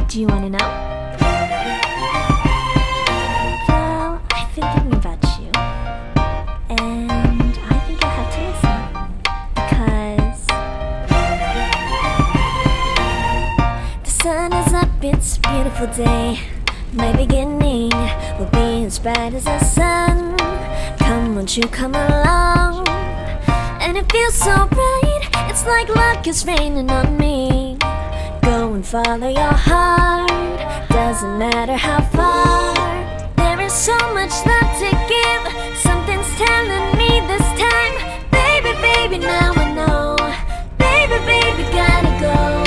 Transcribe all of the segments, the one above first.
Do you want to know? Well, I've been thinking about you, and I think I'll have to listen, because the sun is up, it's a beautiful day. My beginning will be as bright as the sun. Come, won't you come along? And it feels so bright, it's like luck is raining on me. Go and follow your heart, doesn't matter how far. There is so much love to give, something's telling me this time. Baby, baby, now I know. Baby, baby, gotta go.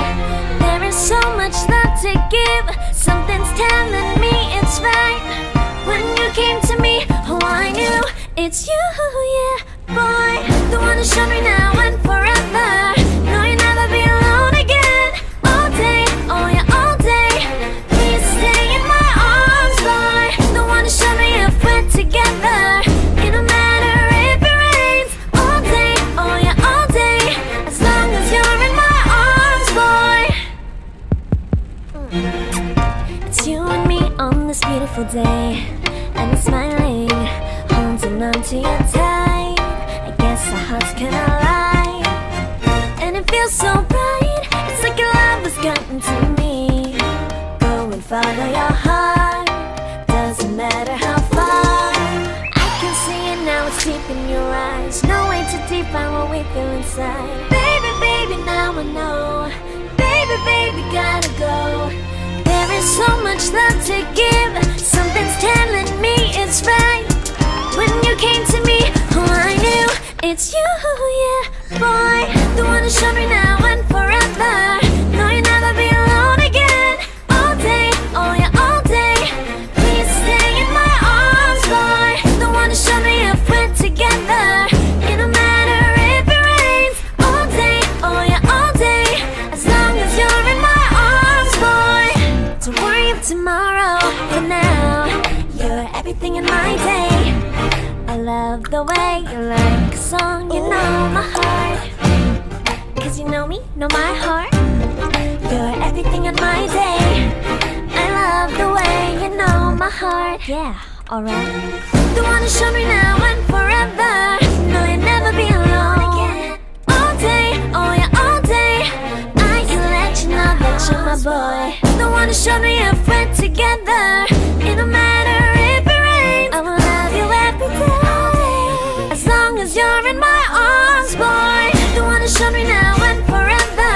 There is so much love to give, something's telling me it's right. When you came to me, oh, I knew it's you, yeah, boy. The one who showed me now and forever. No, you'll never be alone again. All day, oh yeah, all day. Please stay in my arms, boy. The one who showed me if we're together. It don't matter if it rains. All day, oh yeah, all day. As long as you're in my arms, boy. It's you and me on this beautiful day, and I'm smiling, holding on to you tight. I guess our hearts can align, and it feels so bright. It's like your love has gotten to me. Go and follow your heart, doesn't matter how far. I can see it now, it's deep in your eyes. No way to define what we feel inside. Baby, baby, now I know. Baby, baby, gotta go. There is so much love to give, something's telling me it's right. When you came to me, oh, I knew it's you, yeah, boy. The one who showed me now and forever. No, you'll never be alone again. All day, oh yeah, all day. Please stay in my arms, boy. The one who showed me if we're together. It don't matter if it rains. All day, oh yeah, all day. As long as you're in my arms, boy. Don't worry of tomorrow, for now you're everything in my day. I love the way you like a song, you know my heart. Cause you know me, know my heart. You're everything in my day. I love the way you know my heart. Yeah, alright. The one who showed me now and forever. No, you'll never be alone again. show me if we're together. It don't matter if it rains, I will love you every day. As long as you're in my arms, boy. The one to show me now and forever.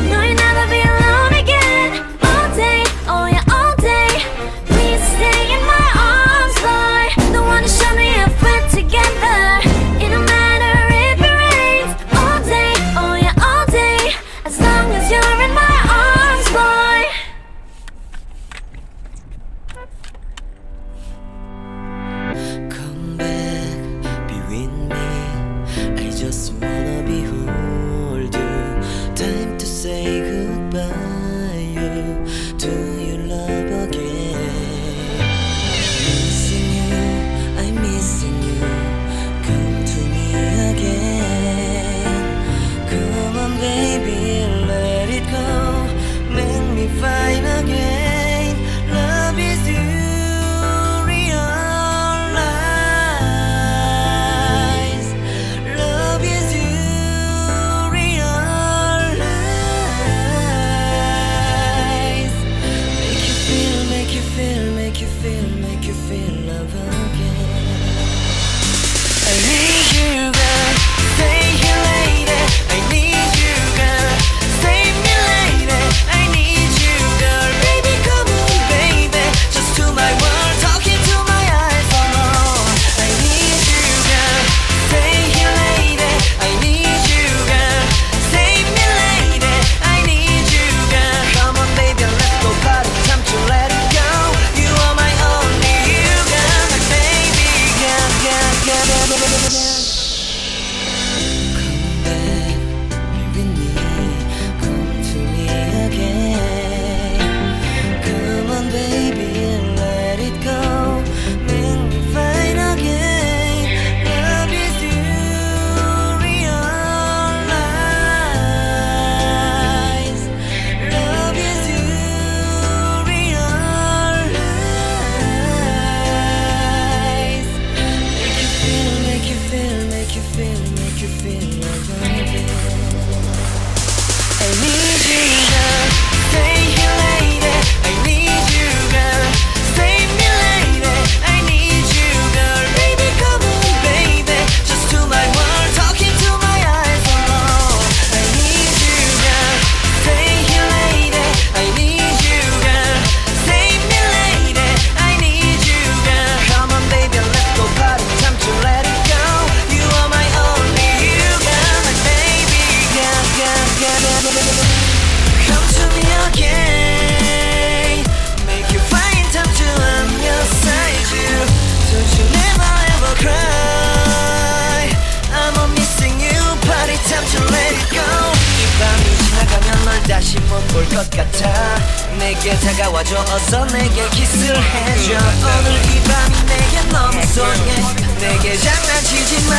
No, you'll never be alone again. All day, oh yeah, all day. Please stay in my arms, boy. The one to show me if we're together. It don't matter if it rains. All day, oh yeah, all day. As long as you're in my arms, boy. Come back, be with me. I just wanna behold you. Time to say goodbye. You to your love again. Missing you, I'm missing you. Come to me again. Come on, baby, let it go. Make me fine again. Love is you. Realize. Love is you. Realize. Make you feel, make you feel, make you feel, make you feel love again. I need you, girl. Stay here, lady. I need you, girl. Save me, lady. I need you, girl. Baby, come on, baby. Just to my world, talking to my eyes. Oh, I need you, girl. Stay here, lady. I need you, girl. Save me, lady. I need you, girl. Come on, baby, let's go party. Time to let it go. You are my only you, girl. My baby, girl, girl, girl, girl, girl, girl. Come back, be with me. Come to me again. Come on, baby, and let it go. Make me fine again. Love is you. Realize. Love is you. Realize. Make you feel, make you feel, make you feel, make you feel love again. I need you, girl. Stay here, lady. I need you, girl. Save me, lady. I need you, girl. Baby, come on, baby. Just to my world, talking to my eyes. Oh, I need you, girl. Stay here, lady. I need you, girl. Save me, lady. I need you, girl. Come on, baby, let's go party. Time to let it go. You are my only you, girl. My baby, girl, girl, girl, girl, girl, girl. Come to me again. Make you find time to I'm your side, you. Don't you never ever cry. I'm a missing you. Party time to let it go. 이 밤이 지나가면 널 다시 못 볼 것 같아. 내게 다가와줘. 어서 내게 키스를 해줘. 오늘 이 밤이 내게 너무 소중해. 내게 장난치지 마.